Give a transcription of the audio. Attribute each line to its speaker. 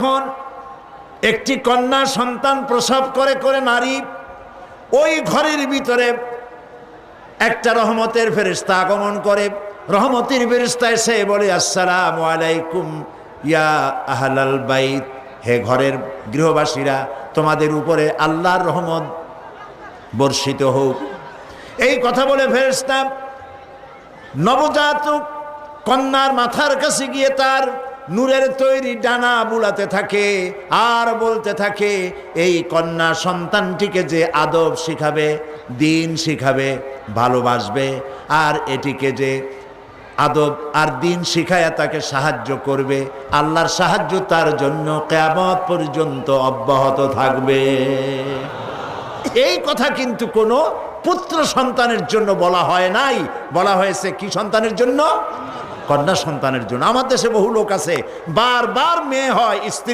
Speaker 1: যখন একটি কন্যা সন্তান প্রসব করে করে নারী, ওই ঘরের ভিতরে একটা রহমতের ফেরেশতা আগমন করে। রহমতের ফেরেশতা এসে বলে, আসসালামু আলাইকুম ইয়া আহলাল বাইত, হে ঘরের গৃহবাসীরা, তোমাদের উপরে আল্লাহর রহমত বর্ষিত হোক। এই কথা বলে ফেরেশতা নবজাতক কন্যার মাথার কাছে গিয়ে তার নূরের তৈরি ডানা বুলাতে থাকে আর বলতে থাকে, এই কন্যা সন্তানটিকে যে আদব শিখাবে, দিন শিখাবে, ভালোবাসবে, আর এটিকে যে আদব আর দিন শিখায়া তাকে সাহায্য করবে, আল্লাহর সাহায্য তার জন্য কিয়ামত পর্যন্ত অব্যাহত থাকবে। এই কথা কিন্তু কোনো পুত্র সন্তানের জন্য বলা হয় নাই, বলা হয়েছে কি সন্তানের জন্য? কন্যা সন্তানের জন্য। আমার দেশে বহু লোক আছে বারবার মেয়ে হয়, স্ত্রী